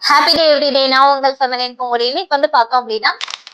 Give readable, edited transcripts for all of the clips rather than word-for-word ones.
Happy day every day. நான் உங்கள் feminine Pongal. இன்னைக்கு வந்து பார்த்தோம் அப்படின்னா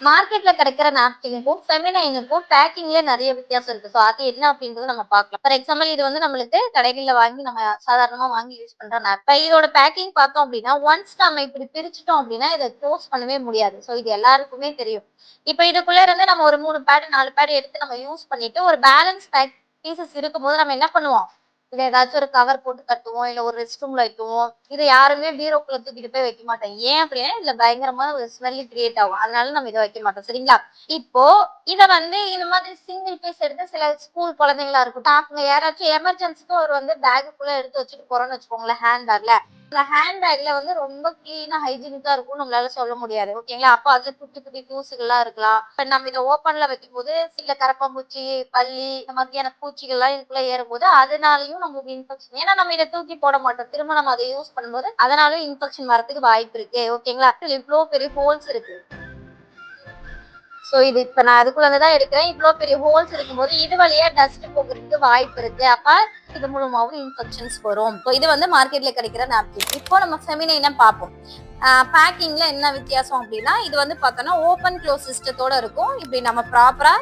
மார்க்கெட்ல கிடைக்கிற நாப்கினுக்கும் ஃபெமினைனுக்கும் பேக்கிங்ல நிறைய வித்தியாசம் இருக்கு. ஸோ அது என்ன அப்படின்றது நம்ம பார்க்கலாம். ஃபார் எக்ஸாம்பிள் இது வந்து நம்மளுக்கு கடைகளில் வாங்கி நம்ம சாதாரணமா வாங்கி யூஸ் பண்ற நாப். இதோட பேக்கிங் பார்த்தோம் அப்படின்னா ஒன்ஸ் நம்ம இப்படி பிரிச்சுட்டோம் அப்படின்னா இதை க்ளோஸ் பண்ணவே முடியாது. ஸோ இது எல்லாருக்குமே தெரியும். இப்போ இதுக்குள்ள இருந்து நம்ம ஒரு 3 பேட் 4 பேட் எடுத்து நம்ம யூஸ் பண்ணிட்டு ஒரு பேலன்ஸ் பேக் பீசஸ் இருக்கும்போது நம்ம என்ன பண்ணுவோம், இல்ல ஏதாச்சும் ஒரு கவர் போட்டு கட்டுவோம், இல்ல ஒரு ரெஸ்ட் ரூம்ல வைக்குவோம். இதை யாருமே பீரோக்குள்ள தூக்கிட்டு போய் வைக்க மாட்டோம். ஏன் அப்படின்னா இதுல பயங்கரமா ஒரு ஸ்மெல் கிரியேட் ஆகும். அதனால நம்ம இதை வைக்க மாட்டோம். சரிங்களா? இப்போ இத வந்து இந்த மாதிரி சிங்கிள் பீஸ் எடுத்து சில ஸ்கூல் குழந்தைங்களா இருக்கட்டும், அவங்க யாராச்சும் எமர்ஜென்சிக்கு ஒரு வந்து பேக்குக்குள்ள எடுத்து வச்சுட்டு போறோம்னு வச்சுக்கோங்களேன், ஹேண்ட் பேக்ல. அந்த ஹேண்ட் பேக்ல வந்து ரொம்ப கிளீனா ஹைஜீனிக்கா இருக்கும் நம்மளால சொல்ல முடியாது. ஓகேங்களா? அப்ப அதுல குட்டி குட்டி தூசுகள்லாம் இருக்கலாம். இப்ப நம்ம இதை ஓப்பன்ல வைக்கும் போது சில கரப்பாம்பூச்சி, பல்லி, இந்த மாதிரியான பூச்சிகள்லாம் இதுக்குள்ள ஏறும்போது அதனாலயும் நமக்கு இன்ஃபெக்ஷன். ஏன்னா நம்ம இதை தூக்கி போட மாட்டோம். திரும்ப நம்ம அதை யூஸ் பண்ணும்போது அதனாலயும் இன்ஃபெக்ஷன் வரதுக்கு வாய்ப்பு இருக்கு. ஓகேங்களா? இவ்வளவு பெரிய ஹோல்ஸ் இருக்கு. சோ இது இப்ப நான் அதுக்குள்ளதான் எடுக்கிறேன். இவ்வளவு பெரிய ஹோல்ஸ் இருக்கும்போது இது வழியா டஸ்ட் போகிறதுக்கு வாய்ப்பு இருக்கு. அப்ப இது மூலமாவும் இன்ஃபெக்ஷன்ஸ் வரும். இது வந்து மார்க்கெட்ல கிடைக்கிற நாப்கின். இப்போ நம்ம ஃபெமினைனா பார்ப்போம். பேக்கிங்ல என்ன வித்தியாசம் அப்படின்னா இது வந்து பார்த்தோம்னா ஓப்பன் க்ளோஸ் சிஸ்டத்தோட இருக்கும். இப்படி நம்ம ப்ராப்பரா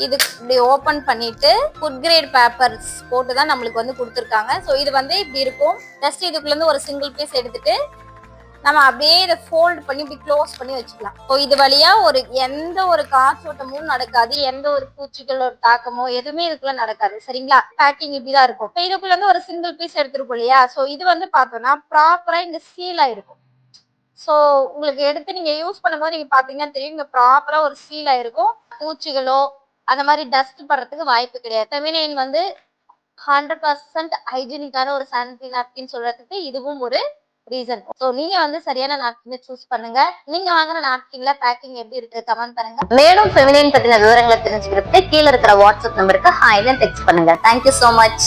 இது இப்படி ஓபன் பண்ணிட்டு ஃபுட் கிரேட் பேப்பர்ஸ் போட்டு தான் நம்மளுக்கு வந்து கொடுத்துருக்காங்க. ஸோ இது வந்து இப்படி இருக்கும். ஜஸ்ட் இதுக்குள்ள இருந்து ஒரு சிங்கிள் பீஸ் எடுத்துட்டு நம்ம அப்படியே இதை ஃபோல்ட் பண்ணி இப்படி க்ளோஸ் பண்ணி வச்சுக்கலாம். ஸோ இது வழியா எந்த ஒரு காற்றோட்டமும் நடக்காது, எந்த ஒரு பூச்சிகளோட தாக்கமோ எதுவுமே இதுக்குள்ள நடக்காது. சரிங்களா? பேக்கிங் இப்படிதான் இருக்கும். இப்போ இதுக்குள்ள இருந்து ஒரு சிங்கிள் பீஸ் எடுத்துருக்கோம் இல்லையா? ஸோ இது வந்து பார்த்தோம்னா ப்ராப்பரா இங்க சீல் ஆயிருக்கும். ஸோ உங்களுக்கு எடுத்து நீங்க யூஸ் பண்ணும்போது நீங்க பாத்தீங்கன்னா தெரியும், இங்க ப்ராப்பரா ஒரு சீல் ஆயிருக்கும். பூச்சிகளோ அந்த மாதிரி டஸ்ட் படுறதுக்கு வாய்ப்பு கிடையாது. ஃபெமினைன் வந்து 100% ஹைஜீனிக்கான ஒரு சானிட்டரி நாப்கின் சொல்றதுக்கு இதுவும் ஒரு ரீசன். ஸோ நீங்க வந்து சரியான நாப்கினை சூஸ் பண்ணுங்க. நீங்க வாங்குற நாப்கின்ல பேக்கிங் எப்படி இருக்கு கமெண்ட் பண்ணுங்க. மேலும் ஃபெமினைன் பத்தின விவரங்களை தெரிஞ்சுக்கிறதுக்கு கீழே இருக்கிற வாட்ஸ்அப் நம்பருக்கு ஹாய்ல டெக்ஸ்ட் பண்ணுங்க. Thank you so much.